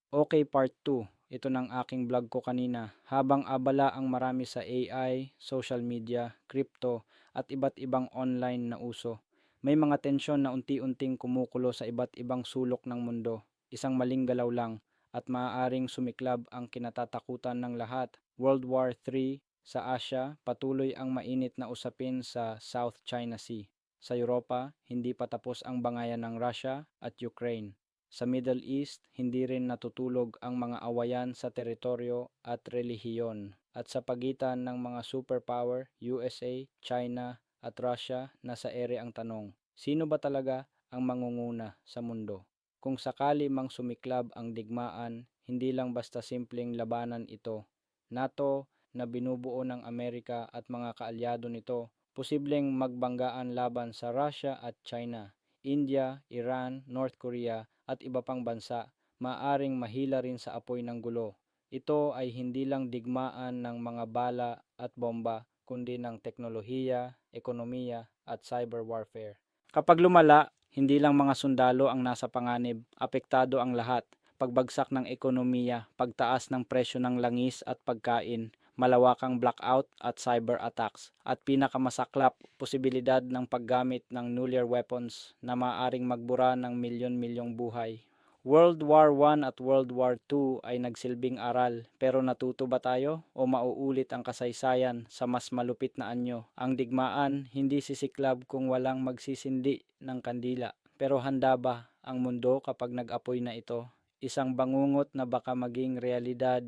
Okay, part 2. Ito ng aking vlog ko kanina. Habang abala ang marami sa AI, social media, crypto, at iba't ibang online na uso, may mga tensyon na unti-unting kumukulo sa iba't ibang sulok ng mundo. Isang maling galaw lang at maaaring sumiklab ang kinatatakutan ng lahat. World War III sa Asia, patuloy ang mainit na usapin sa South China Sea. Sa Europa, hindi pa tapos ang bangayan ng Russia at Ukraine. Sa Middle East, hindi rin natutulog ang mga awayan sa teritoryo at relihiyon. At sa pagitan ng mga superpower, USA, China at Russia, nasa ere ang tanong, sino ba talaga ang mangunguna sa mundo? Kung sakali mang sumiklab ang digmaan, hindi lang basta simpleng labanan ito. NATO na binubuo ng Amerika at mga kaalyado nito, posibleng magbanggaan laban sa Russia at China, India, Iran, North Korea at iba pang bansa, maaring mahila rin sa apoy ng gulo. Ito ay hindi lang digmaan ng mga bala at bomba, kundi ng teknolohiya, ekonomiya at cyber warfare. Kapag lumala, hindi lang mga sundalo ang nasa panganib, apektado ang lahat. Pagbagsak ng ekonomiya, pagtaas ng presyo ng langis at pagkain, malawakang blackout at cyber attacks, at pinakamasaklap, posibilidad ng paggamit ng nuclear weapons na maaaring magbura ng milyon-milyong buhay. World War I at World War II ay nagsilbing aral, pero natuto ba tayo o mauulit ang kasaysayan sa mas malupit na anyo? Ang digmaan hindi sisiklab kung walang magsisindi ng kandila. Pero handa ba ang mundo kapag nag-apoy na ito? Isang bangungot na baka maging realidad